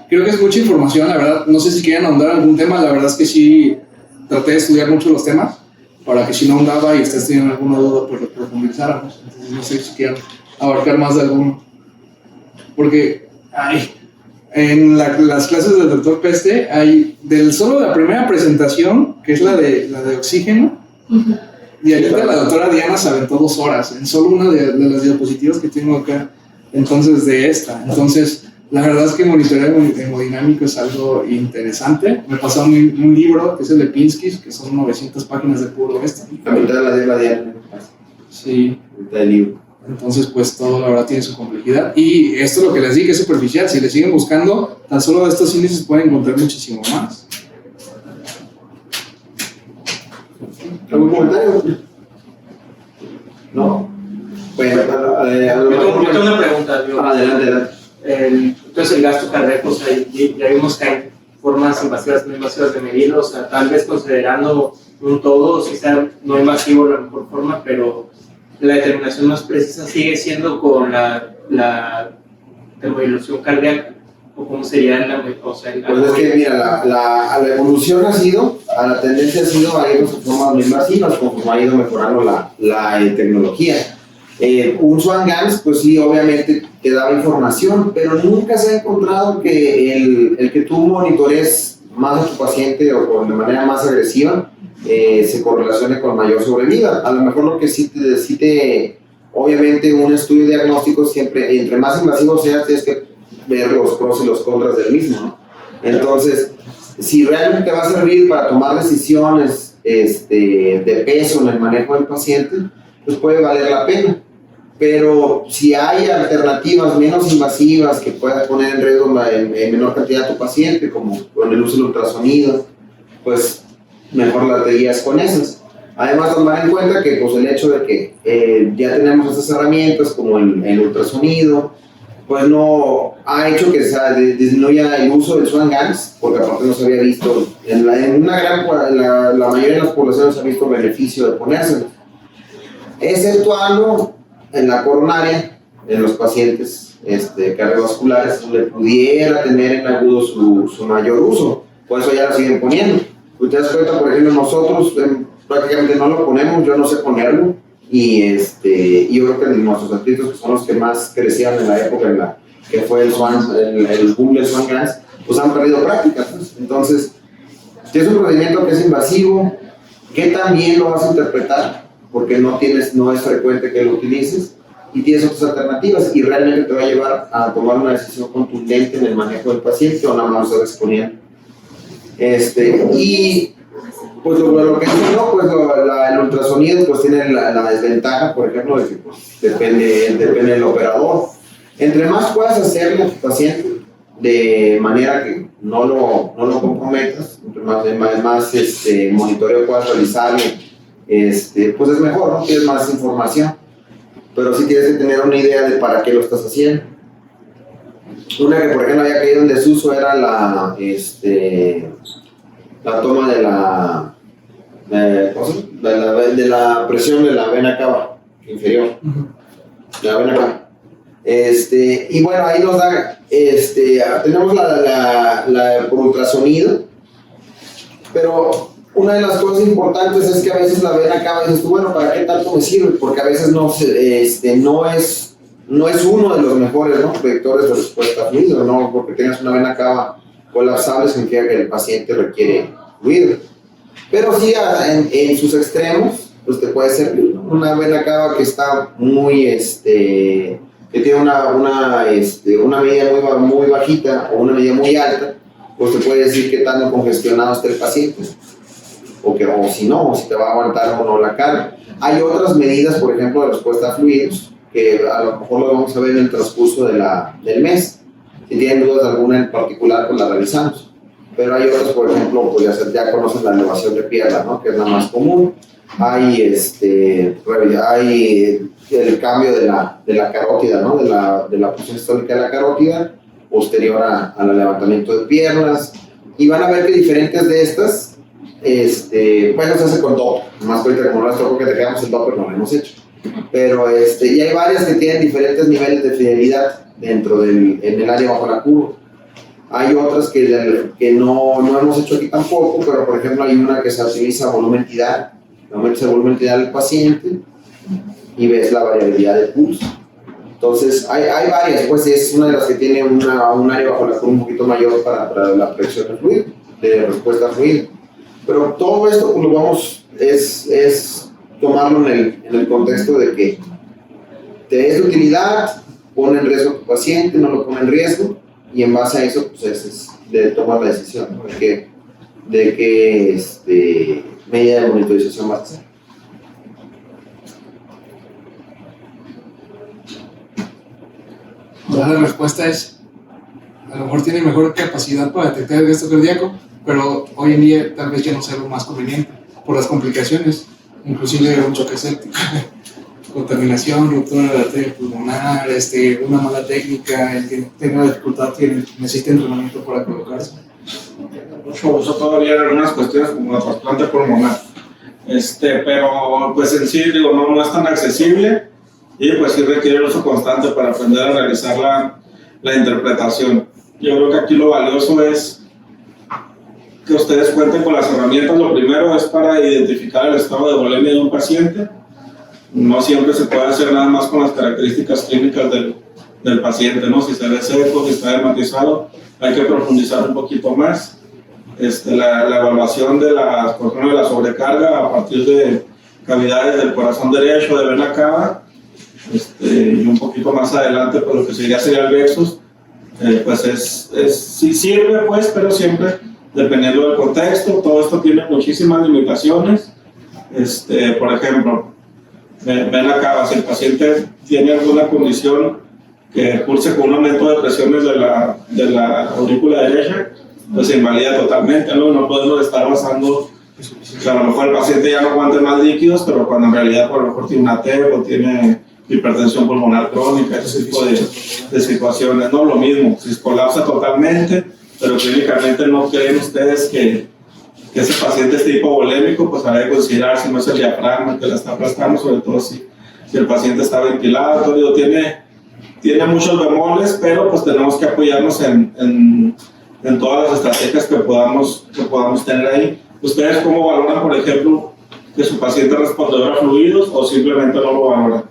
Creo que es mucha información, la verdad. No sé si quieren ahondar algún tema, la verdad es que sí traté de estudiar mucho los temas para que si no ahondaba y ustedes tienen alguna duda, pues lo profundizáramos. Entonces no sé si quieren abarcar más de alguno. Porque, en las clases del doctor Peste hay solo la primera presentación, que es la de oxígeno, y ahorita la doctora Diana se aventó 2 horas en solo una de las diapositivas que tengo acá, entonces entonces la verdad es que monitorear hemodinámico es algo interesante. Me pasaron un libro que es el de Pinsky, que son 900 páginas de puro esto. La mitad de la Diana. Sí. La mitad del libro. Entonces, pues todo la verdad tiene su complejidad. Y esto es lo que les dije, es superficial. Si le siguen buscando, tan solo de estos índices pueden encontrar muchísimo más. ¿Algún comentario? No. Bueno, yo tengo una pregunta. Adelante. Entonces, el gasto cardíaco, o sea, ya vimos que hay formas invasivas, no invasivas de medirlo, o sea, tal vez considerando un todo, si sea no invasivo la mejor forma, pero la determinación más precisa sigue siendo con la termoilusión cardíaca, o cómo sería pues es que mira, la evolución la tendencia ha sido a irnos a formas no invasivas conforme ha ido mejorando la tecnología. Un Swan-Ganz, pues sí, obviamente te daba información, pero nunca se ha encontrado que el que tú monitores más a tu paciente o de manera más agresiva se correlacione con mayor sobrevida. A lo mejor lo que sí te obviamente un estudio diagnóstico siempre, entre más invasivo sea, tienes que ver los pros y los contras del mismo, ¿no? Entonces, si realmente va a servir para tomar decisiones de peso en el manejo del paciente, pues puede valer la pena. Pero si hay alternativas menos invasivas que puedas poner en riesgo en menor cantidad a tu paciente, como con el uso del ultrasonido, pues mejor las te guías con esas. Además, tomar en cuenta que pues, el hecho de que ya tenemos estas herramientas como el ultrasonido, pues no ha hecho que disminuya el uso del Swan-Ganz, porque aparte no se había visto, la mayoría de las poblaciones ha visto beneficio de ponérselo, exceptuando en la coronaria, en los pacientes cardiovasculares, donde pudiera tener en agudo su mayor uso, por eso ya lo siguen poniendo. Ustedes das cuenta, por ejemplo, nosotros prácticamente no lo ponemos, yo no sé ponerlo, y yo creo que nuestros atletas, que son los que más crecían en la época en la que fue el boom del Swan-Ganz, pues han perdido prácticas, pues. Entonces, si es un procedimiento que es invasivo, ¿qué tan bien lo vas a interpretar? Porque no es frecuente que lo utilices, y tienes otras alternativas, y realmente te va a llevar a tomar una decisión contundente en el manejo del paciente o nada más estar exponiendo. Y pues lo que no, pues el ultrasonido pues tiene la desventaja, por ejemplo, de que pues, depende del operador. Entre más puedas hacerle a tu paciente de manera que no lo comprometas, entre más monitoreo puedas realizar, pues es mejor, ¿no? Tienes más información, pero sí tienes que tener una idea de para qué lo estás haciendo. Una que por ejemplo había caído en desuso era la toma de la presión de la vena cava inferior, de la vena cava. Y bueno, ahí nos da, tenemos por ultrasonido, pero una de las cosas importantes es que a veces la vena cava y dices tú, bueno, ¿para qué tanto me sirve? Porque a veces no es uno de los mejores, ¿no?, predictores de respuesta a fluido, ¿no? Porque tengas una vena cava colapsable significa que el paciente requiere fluido. Pero sí, en sus extremos, pues te puede servir, ¿no? Una vena cava que está muy, que tiene una medida muy bajita o una medida muy alta, pues te puede decir qué tan congestionado está el paciente, o si te va a aguantar o no la carga. Hay otras medidas, por ejemplo, de respuesta a fluidos, que a lo mejor lo vamos a ver en el transcurso del mes. Si tienen dudas alguna en particular, pues la realizamos. Pero hay otras, por ejemplo, pues ya conocen la elevación de pierna, ¿no?, que es la más común. Hay el cambio de la carótida, ¿no?, de la posición histórica de la carótida posterior al levantamiento de piernas, y van a ver que diferentes de estas, bueno, se hace con Doppler, más que ahorita como no les tocó que te quedamos el Doppler, no lo hemos hecho, pero y hay varias que tienen diferentes niveles de fidelidad dentro en el área bajo la curva. Hay otras que no hemos hecho aquí tampoco, pero por ejemplo hay una que se utiliza volumen-entidad, aumentas el volumen-entidad del paciente y ves la variabilidad de pulso. Entonces hay varias, pues es una de las que tiene un área bajo la curva un poquito mayor para la presión de fluido, de respuesta a fluido. Pero todo esto pues lo vamos, es tomarlo en el contexto de que te es de utilidad, pone en riesgo a tu paciente, no lo pone en riesgo, y en base a eso pues es de tomar la decisión, ¿no?, de qué medida de monitorización vas a hacer. La respuesta es, a lo mejor tiene mejor capacidad para detectar el gasto cardíaco, pero hoy en día tal vez ya no sea lo más conveniente por las complicaciones, inclusive un choque séptico, contaminación, ruptura de la arteria pulmonar, una mala técnica, el que tenga dificultad necesita entrenamiento para colocarse. Mucho uso todavía en algunas cuestiones como la trasplante pulmonar, pero pues en sí digo no es tan accesible y pues sí requiere el uso constante para aprender a realizar la interpretación. Yo creo que aquí lo valioso es que ustedes cuenten con las herramientas. Lo primero es para identificar el estado de volemia de un paciente. No siempre se puede hacer nada más con las características clínicas del paciente, ¿no? Si se ve seco, si está dermatizado, hay que profundizar un poquito más. La evaluación de la sobrecarga a partir de cavidades del corazón derecho, de vena cava, y un poquito más adelante, pues lo que sería el Vexus, pues sí sirve, pues, pero siempre dependiendo del contexto. Todo esto tiene muchísimas limitaciones. Por ejemplo, vena cava, si el paciente tiene alguna condición que curse con un aumento de presiones de la aurícula derecha, pues se invalida totalmente, ¿no? No podemos estar basando, a lo mejor el paciente ya no aguante más líquidos, pero cuando en realidad por lo mejor tiene una TEP o tiene hipertensión pulmonar crónica, ese tipo de situaciones, ¿no? Lo mismo, si colapsa totalmente, pero clínicamente no creen ustedes que ese paciente es hipovolémico, pues habrá que considerar si no es el diafragma que la está aplastando, sobre todo si el paciente está ventilado. Todo tiene muchos bemoles, pero pues tenemos que apoyarnos en todas las estrategias que podamos tener ahí. ¿Ustedes cómo valoran, por ejemplo, que su paciente es respondedor a fluidos o simplemente no lo valoran?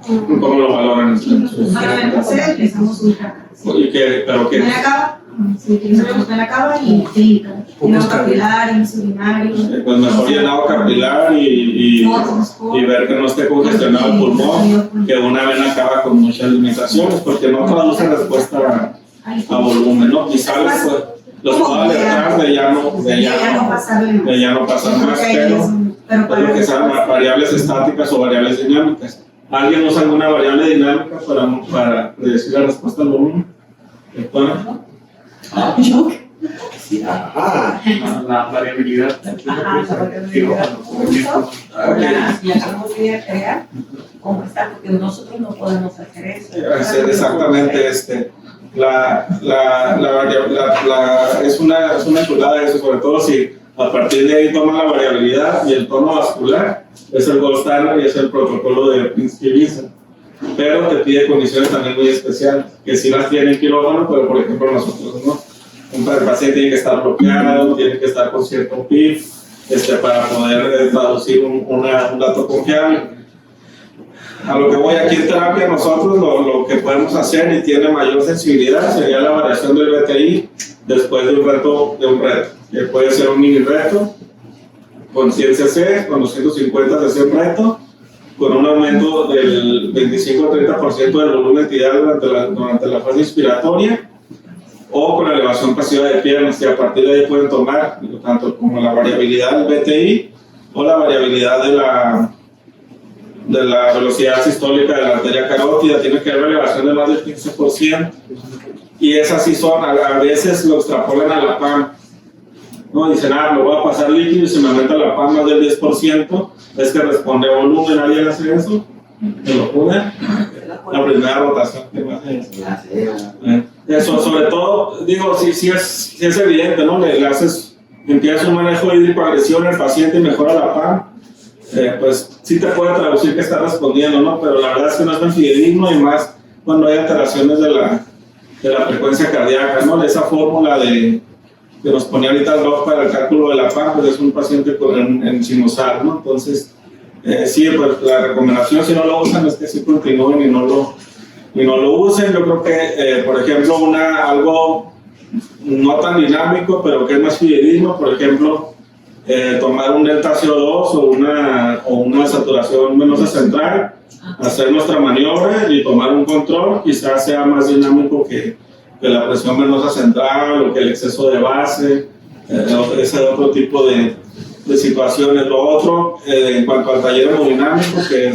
¿Cómo lo valoran? Empezamos ultra. ¿Pero qué? Vena cava, si utilizamos vena cava y clínica. Llenado capilar, insulinario. Pues mejor llenado capilar y ver que no esté congestionado el pulmón, que una vena cava con muchas limitaciones, porque no traduce respuesta a volumen, ¿no? Quizás los pueda alertar de ya no pasar más, pero lo que sean variables estáticas o variables dinámicas. ¿Alguien usa alguna variable dinámica para predecir la respuesta al volumen? Sí, ajá. La variabilidad. Ajá, la variabilidad. Y acabamos de crear cómo está, porque nosotros no podemos hacer eso. Exactamente, es una chulada eso, sobre todo si a partir de ahí toma la variabilidad y el tono vascular, es el gold standard y es el protocolo de Pinsky Visa. Pero te pide condiciones también muy especiales, que sí las tiene el quirófano, pero por ejemplo nosotros no. El paciente tiene que estar bloqueado, tiene que estar con cierto PIB para poder traducir un dato confiable. A lo que voy aquí en terapia, nosotros lo que podemos hacer y tiene mayor sensibilidad sería la variación del BTI después de un reto, que puede ser un mini reto con 100 cc, con 250 cc un reto, con un aumento del 25-30% del volumen tidal durante la fase inspiratoria, o con elevación pasiva de piernas, y a partir de ahí pueden tomar tanto como la variabilidad del BTI o la variabilidad de la velocidad sistólica de la arteria carótida. Tiene que haber elevación de más del 15%, y esas sí son, a veces lo extrapolan a la PAM, ¿no? Dicen, lo voy a pasar líquido y si me aumenta la PAM más del 10%, es que responde a volumen. ¿Alguien hace eso? ¿Me lo pone? La primera rotación que me hace eso. Eso, sobre todo, digo, sí es evidente, ¿no? Le haces, empiezas un manejo hídrico-agresivo en el paciente y mejora la PAM, pues sí te puede traducir que está respondiendo, ¿no? Pero la verdad es que no es tan fidedigno, y más cuando hay alteraciones de la frecuencia cardíaca, ¿no? Esa fórmula que nos ponía ahorita el doc para el cálculo de la PAM, pues es un paciente en sinusal, ¿no? Entonces, sí, pues la recomendación, si no lo usan, es que sí continúen y no lo usen. Yo creo que, por ejemplo, algo no tan dinámico, pero que es más fidedigno, por ejemplo, tomar un delta CO2 o una saturación venosa central, hacer nuestra maniobra y tomar un control, quizás sea más dinámico que la presión venosa central o que el exceso de base, ese otro tipo de situaciones. Lo otro, en cuanto al taller hemodinámico, que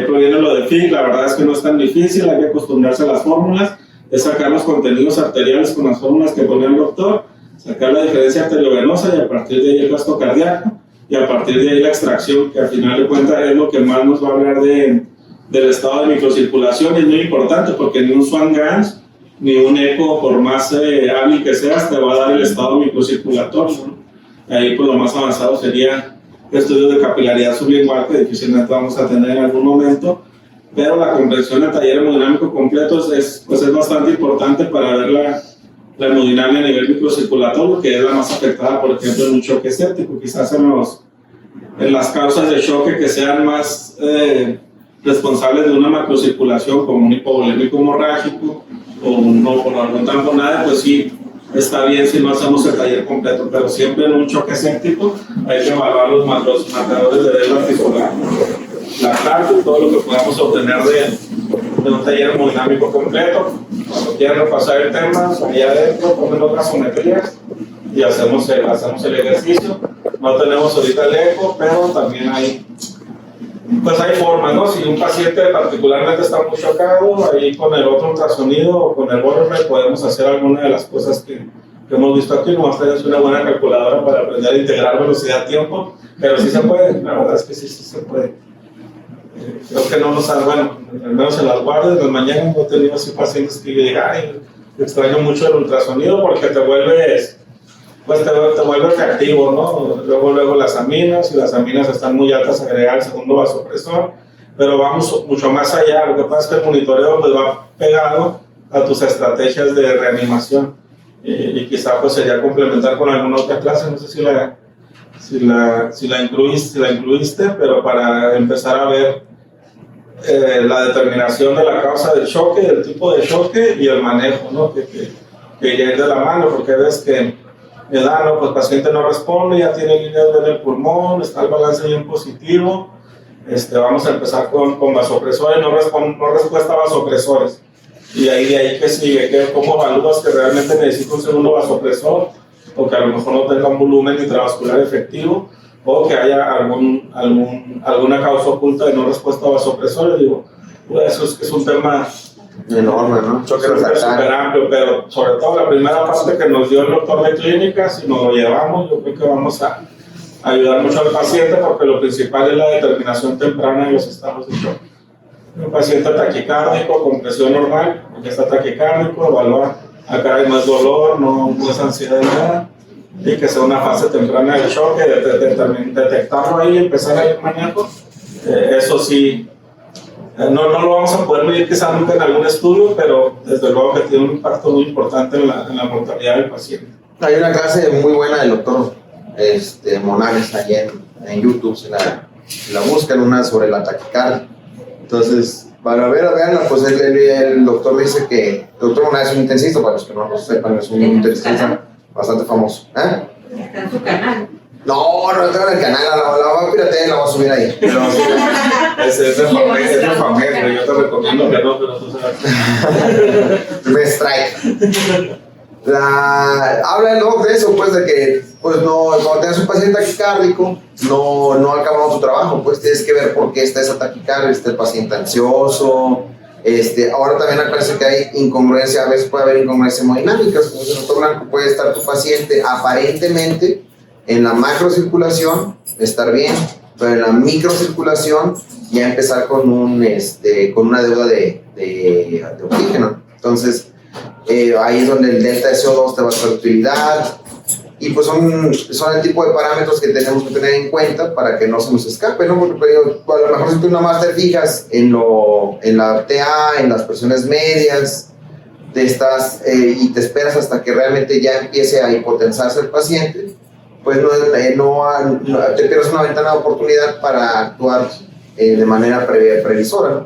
proviene lo de FIC, la verdad es que no es tan difícil, hay que acostumbrarse a las fórmulas, es sacar los contenidos arteriales con las fórmulas que pone el doctor, sacar la diferencia arteriovenosa, y a partir de ahí el gasto cardíaco, y a partir de ahí la extracción, que al final de cuentas es lo que más nos va a hablar del estado de microcirculación. Y es muy importante porque ni un Swan-Ganz ni un eco, por más hábil que seas, te va a dar el estado microcirculatorio, ¿no? Ahí pues lo más avanzado sería estudios de capilaridad sublingual, que difícilmente vamos a tener en algún momento, pero la comprensión del taller hemodinámico completo es bastante importante para ver la hemodinamia a nivel microcirculatorio, que es la más afectada, por ejemplo, en un choque séptico. Quizás en las causas de choque que sean más responsables de una macrocirculación, como un hipovolémico hemorrágico o por algún tamponade, pues sí, está bien si no hacemos el taller completo, pero siempre en un choque séptico hay que evaluar los marcadores de edema articular, la carta y todo lo que podamos obtener de un taller hemodinámico completo. Cuando quieran repasar el tema, allá adentro ponen otras geometrías y hacemos el ejercicio. No tenemos ahorita el eco, pero también hay formas, ¿no? Si un paciente particularmente está muy chocado, ahí con el otro ultrasonido o con el Borroway podemos hacer alguna de las cosas que hemos visto aquí. No es una buena calculadora para aprender a integrar velocidad-tiempo, pero sí se puede, la verdad es que sí se puede. Creo que no nos han, bueno, al menos en las guardias, en las mañanas no he tenido así pacientes que digan, ay, extraño mucho el ultrasonido, porque te vuelves reactivo, ¿no? Luego las aminas, y las aminas están muy altas, agregar el segundo vasopresor, pero vamos mucho más allá. Lo que pasa es que el monitoreo pues va pegado a tus estrategias de reanimación, y quizá pues sería complementar con alguna otra clase, no sé si la incluiste, pero para empezar a ver la determinación de la causa del choque, del tipo de choque y el manejo, ¿no? Que ya es de la mano, porque ves que pues el paciente no responde, ya tiene líneas en el pulmón, está el balance bien positivo, vamos a empezar con vasopresores, no respuesta a vasopresores, y de ahí que sigue, cómo evalúas que realmente necesita un segundo vasopresor, o que a lo mejor no tenga un volumen intravascular efectivo, o que haya alguna causa oculta de no respuesta a vasopresores. Digo, pues eso es un tema Enorme, ¿no? Choque Súper refractario. amplio, pero sobre todo la primera parte que nos dio el doctor de clínica, si nos lo llevamos, yo creo que vamos a ayudar mucho al paciente porque lo principal es la determinación temprana de los estados de shock. Un paciente taquicárdico con presión normal, que está taquicárdico, evaluar, acá hay más dolor, no es ansiedad, nada, y que sea una fase temprana del shock, detectarlo ahí y empezar a ir manejo. Eso sí, no lo vamos a poder medir quizá nunca en algún estudio, pero desde luego que tiene un impacto muy importante en la mortalidad del paciente. Hay una clase muy buena del doctor Monares ahí en YouTube, se la buscan, una sobre la taquicardia. Entonces, para veanla, pues el doctor dice que el doctor Monares es un intensista, para los que no lo sepan, es un intensista bastante famoso. Está en su canal. No tengo en el canal, la voy a piratear y la voy a subir ahí. Ese es de Famed, pero yo te recomiendo que no, pero tú sabes. Me strike. Habla el doc de eso, pues, de que pues no, cuando tengas un paciente taquicárdico, no acabamos tu trabajo, pues tienes que ver por qué está esa taquicardia, el paciente ansioso. Ahora también parece que hay incongruencia, a veces puede haber incongruencias hemodinámicas, como dice el doctor Blanco, puede estar tu paciente aparentemente en la macrocirculación, estar bien, pero en la microcirculación ya empezar con una deuda de oxígeno. Entonces, ahí es donde el delta de CO2 te va a dar utilidad, y pues son el tipo de parámetros que tenemos que tener en cuenta para que no se nos escape, ¿no? Porque a lo mejor si tú nada más te fijas en la TA, en las presiones medias, y te esperas hasta que realmente ya empiece a hipotensarse el paciente, pues no te pierdes una ventana de oportunidad para actuar de manera previsora,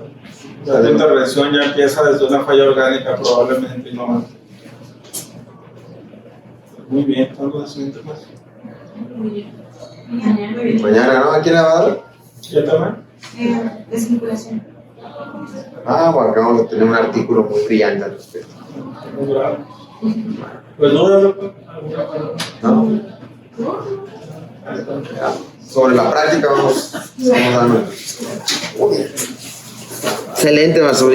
¿no? La intervención ya empieza desde una falla orgánica probablemente, no más. Muy bien, ¿algo de siguiente más? Mañana, ¿no? ¿A quién le va a dar? ¿Ya también? De circulación. Bueno, acabamos de tener un artículo muy brillante al respecto. Muy bravo. Pues no, ¿No? Sobre la práctica vamos dando. Excelente, Basuri.